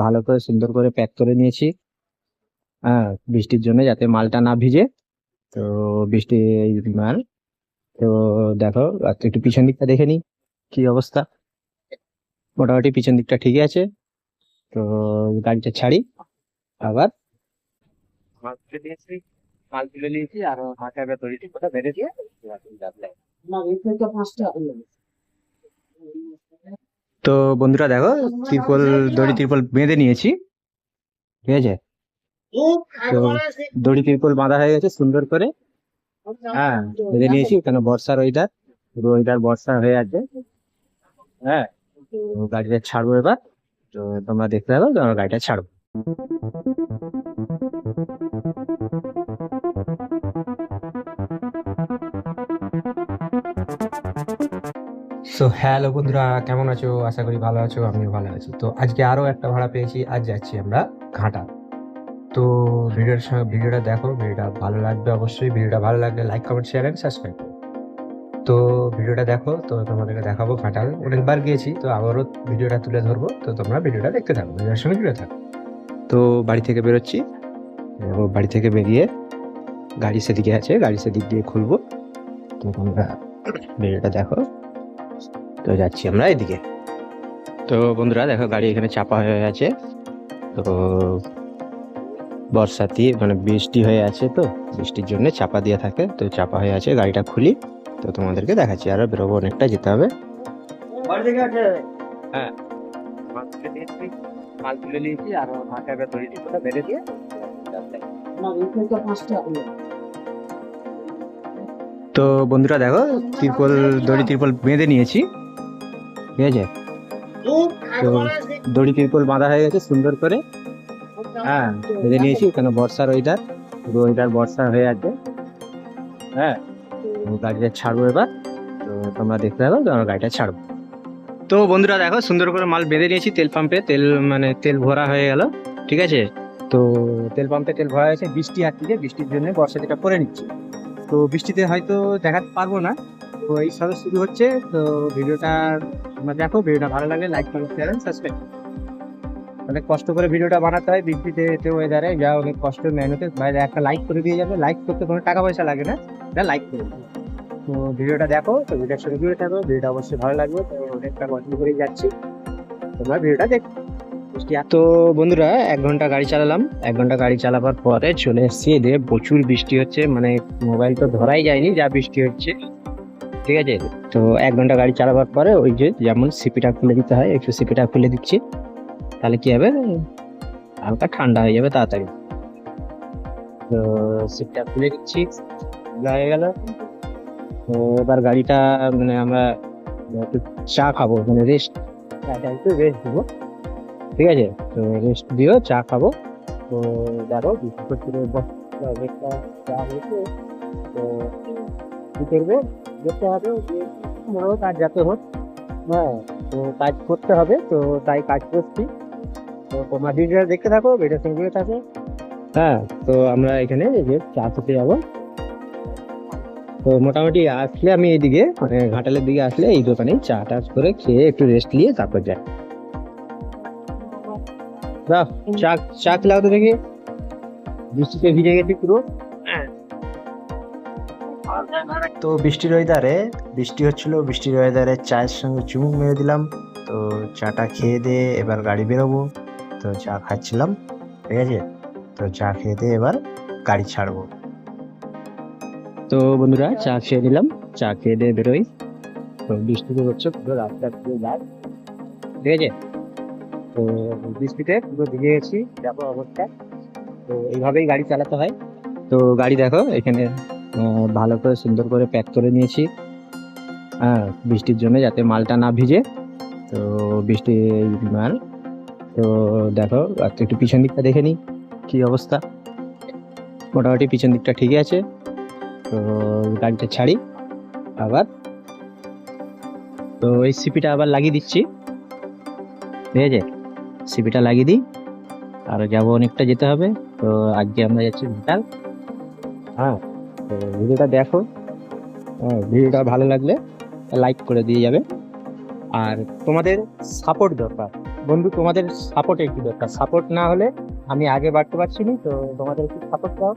ভালো করে সুন্দর করে প্যাক করে নিয়েছি। হ্যাঁ, বৃষ্টির জন্য যাতে মালটা না ভিজে। তো বৃষ্টি এই মাল। তো দেখো, আর একটু পিছন দিকটা দেখে নি কি অবস্থা। মোটামুটি পিছন দিকটা ঠিকই আছে। তো গাড়িটা ছাড়ি আবার। মাল তুলে দিয়েছি, মাল তুলে নিয়েছি আর হাঁটা তৈরি করে বেঁধে দিয়ে তো বন্ধুরা দেখো, তিরপল, দড়ি তিরপল বেঁধে নিয়েছি। ঠিক আছে। তো দড়ি তিরপল বাঁধা হয়ে গেছে সুন্দর করে। হ্যাঁ, বেঁধে নিয়েছি কেন বর্ষার ওয়েদার, পুরো ওয়েদার বর্ষা হয়ে আছে। হ্যাঁ, তো গাড়িটা ছাড়বো এবার। তো তোমরা দেখতে পাবে, তোমরা গাড়িটা ছাড়বো। হ্যালো বন্ধুরা, কেমন আছো? আশা করি ভালো আছো, আমিও ভালো আছি। তো আজকে আরো একটা ভাড়া পেয়েছি, আজ যাচ্ছি আমরা ঘাটা। তো ভিডিওটা দেখো, ভিডিওটা ভালো লাগবে অবশ্যই। ভিডিওটা ভালো লাগলে like, comment, share and subscribe. তো ভিডিওটা দেখো, তো তোমাদেরকে দেখাবো ঘাটাল। অনেকবার গিয়েছি, তো আবারও ভিডিওটা তুলে ধরবো। তো তোমরা ভিডিওটা দেখতে থাকো, ভিডিওর সঙ্গে জুড়ে থাকো। তো বাড়ি থেকে বেরোচ্ছি, বাড়ি থেকে বেরিয়ে গাড়ি সেদিকে আছে, গাড়ি সেদিক দিয়ে খুলবো। তো তোমরা ভিডিওটা দেখো। তো যাচ্ছি আমরা এদিকে। তো বন্ধুরা দেখো, গাড়ি এখানে চাপা হয়ে আছে। তো বর্ষাতি মানে বৃষ্টি হয়ে আছে, তো বৃষ্টির জন্য চাপা দিয়ে থাকে, তো চাপা হয়ে আছে। গাড়িটা খুলি, তো তোমাদেরকে দেখাচ্ছি। আরো বেরোবো, অনেকটা যেতে হবে। হ্যাঁ, মাল তুলে দিয়েছি, মাল তুলে নিয়েছি আর হাঁটা তৈরি করে বেঁধে দিয়ে তো বন্ধুরা দেখো, তিরপল, দড়ি তিরপল বেঁধে নিয়েছি। ঠিক আছে। তো দড়ি তিরপল বাঁধা হয়ে গেছে সুন্দর করে। হ্যাঁ, বেঁধে নিয়েছি কেন বর্ষার ওয়েদার, পুরো ওয়েদার বর্ষা হয়ে আছে। হ্যাঁ, তো গাড়িটা ছাড়বো এবার। তো তোমরা দেখতে পাবে, তোমরা গাড়িটা ছাড়বো। তো বন্ধুরা দেখো, সুন্দর করে মাল বেঁধে নিয়েছি। তেল পাম্পে তেল, মানে তেল ভরা হয়ে গেল। ঠিক আছে। তো তেল পাম্পে তেল ভরা হয়েছে, বৃষ্টি আসছে, বৃষ্টির জন্য বর্ষাতিটা করে নিচ্ছি। তো বৃষ্টিতে হয়তো দেখাতে পারবো না। তো এই সবে শুরু হচ্ছে। তো ভিডিওটা তোমরা দেখো, ভিডিওটা ভালো লাগলে like, comment, share and subscribe. অনেক কষ্ট করে ভিডিওটা বানাতে হয় বৃষ্টিতে, ওয়েদারে যা অনেক কষ্ট, মেহনতে। বাইরে একটা লাইক করে দিয়ে যাবে, লাইক করতে কোনো টাকা পয়সা লাগে না, এটা লাইক করে দেবে। তো ভিডিওটা দেখো, তো ভিডিওর সঙ্গে জুড়ে থাকো, ভিডিওটা অবশ্যই ভালো লাগবে। তো অনেকটা কষ্ট করে যাচ্ছি, তোমরা ভিডিওটা দেখো। তো বন্ধুরা 1 ঘন্টা গাড়ি চালালাম। 1 ঘন্টা গাড়ি চালাবার পরে চলে এসেছি, এদিকে প্রচুর বৃষ্টি হচ্ছে, মানে মোবাইল তো ধরাই যায়নি, যা বৃষ্টি হচ্ছে। ঠিক আছে। তো 1 ঘন্টা গাড়ি চালাবার পরে ওই যে যেমন সিপিটা খুলে দিতে হয়, একটু সিপিটা খুলে দিচ্ছি। তাহলে কি হবে, হালকা ঠান্ডা হয়ে যাবে তাড়াতাড়ি। তো সিটটা খুলে দিচ্ছি, খোলা হয়ে গেল। তো এবার গাড়িটা, মানে আমরা একটু চা খাবো, মানে রেস্ট, একটু রেস্ট দেবো। ঠিক আছে। তো রেস্ট দিয়েও চা খাবো। তো দেখো, বিস্কুট করে অনেকটা চা হয়েছে। তো কি করবে, দেখতে হবে যে বড় কাজ যাতে হোক। হ্যাঁ, তো কাজ করতে হবে, তো তাই কাজ করছি। তো তোমার ভিডিওটা দেখতে থাকো, ভিডিও সঙ্গে থাকো। হ্যাঁ, তো আমরা এখানে এই যে চা খেতে যাবো। তো মোটামুটি আসলে আমি এইদিকে, মানে ঘাটালের দিকে আসলে এই দোকানে চা টা করে খেয়ে একটু রেস্ট নিয়ে তারপর যাই। বাহ, চা, চা খেলাও তো দেখি, বৃষ্টিতে ভিজে গেছি পুরো। তো বৃষ্টির ওয়েদারে, বৃষ্টি হচ্ছিল, বৃষ্টির ওয়েদারে চায়ের সঙ্গে চুমুক মেরে দিলাম। তো চাটা খেয়ে দিয়ে এবার গাড়ি বেরোবো। তো চা খাচ্ছিলাম। ঠিক আছে। তো চা খেয়ে দিয়ে এবার গাড়ি ছাড়বো। তো বন্ধুরা চা খেয়ে নিলাম, চা খেয়ে দিয়ে বেরোই। তো বৃষ্টি হচ্ছে, পুরো রাস্তা পুরো যায়। ঠিক আছে। তো বৃষ্টিতে পুরো ভিজে গেছি, দেখো অবস্থা। তো এইভাবেই গাড়ি চালাতে হয়। তো গাড়ি দেখো এখানে ভালো করে সুন্দর করে প্যাক করে নিয়েছি। হ্যাঁ, বৃষ্টির জন্য যাতে মালটা না ভিজে। তো বৃষ্টি এই মাল। তো দেখো, আর একটু পিছন দিকটা দেখে নি কি অবস্থা। মোটামুটি পিছন দিকটা ঠিকই আছে। তো গাড়িটা ছাড়ি আবার। তো এই সিপিটা আবার লাগিয়ে দিচ্ছি। ঠিক আছে। সিপিটা লাগিয়ে দিই, আর যাবো, অনেকটা যেতে হবে। তো আজকে আমরা যাচ্ছি ভুটান। হ্যাঁ, তো ভিডিওটা দেখো। হ্যাঁ, ভিডিওটা ভালো লাগলে লাইক করে দিয়ে যাবে। আর তোমাদের সাপোর্ট দরকার। বন্ধু তোমাদের সাপোর্ট একটু দরকার, সাপোর্ট না হলে আমি আগে বাড়তে পারছি না। তো তোমাদের একটু সাপোর্ট দাও।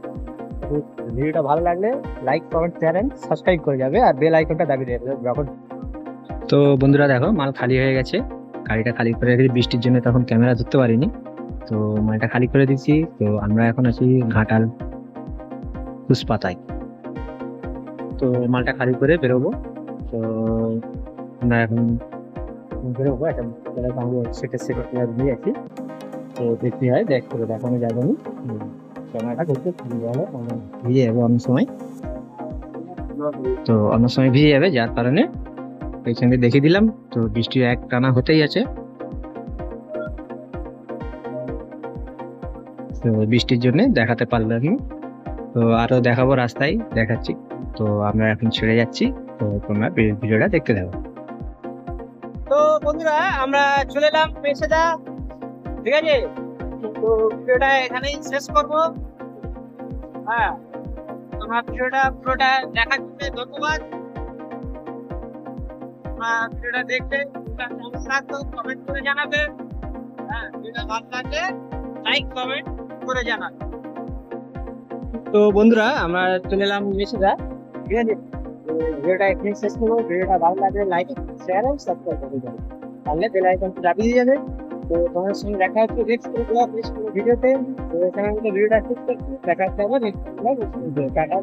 ভিডিওটা ভালো লাগলে like comment share and subscribe করে যাবে, আর বেল আইকনটা দাবিয়ে দেবে যখন। তো বন্ধুরা দেখো মাল খালি হয়ে গেছে, গাড়িটা খালি করে রেখেছি, বৃষ্টির জন্য তখন ক্যামেরা ধরতে পারিনি। তো মালটা খালি করে দিচ্ছি। তো আমরা এখন আছি ঘাটাল পুষ্পাতায়। তো মালটা খালি করে বেরোবো। তো আমরা এখন বেরোবো, একটা সেটা সেটা নিয়ে আছি। তো দেখতে হয়, দেখ করে দেখানো যাবে না। ক্যামেরাটা করতে ভালো ভিজে যাবে অন্য সময়। তো অন্য সময় ভিজে যাবে, যার কারণে পেছনে দেখিয়ে দিলাম। তো বৃষ্টি এক টানা হতেই আছে। তো বৃষ্টির জন্য দেখাতে পারলাম না। তো আরো দেখাবো, রাস্তায় দেখাচ্ছি। তো আমরা এখন ছেড়ে যাচ্ছি। তো তোমরা ভিডিওটা দেখতে থাকো। তো বন্ধুরা আমরা চলে এলাম পেশাদা, ঠিক আছে। তো ভিডিওটা এখানেই শেষ করবো। হ্যাঁ, তোমার ভিডিওটা পুরোটা দেখার জন্য ধন্যবাদ। ভিডিওটা দেখতে কমেন্ট করে জানাবে। হ্যাঁ, ভিডিওটা ভালো লাগলে লাইক কমেন্ট করে জানাবে। তো বন্ধুরা আমরা চলে এলাম মেসেদা, ঠিক আছে। তো ভিডিওটা এখানে শেষ করবো। ভিডিওটা ভালো লাগলে লাইক শেয়ার আর সাবস্ক্রাইব করে যাবে, তাহলে বেল আইকনটা দাবিয়ে যাবে। তো তোমার সঙ্গে দেখা হচ্ছে নেক্সট ভিডিওতে। তো চ্যানেলটা ভিডিওটা শেষ করছি, দেখা হচ্ছে আবার নেক্সট টাটা।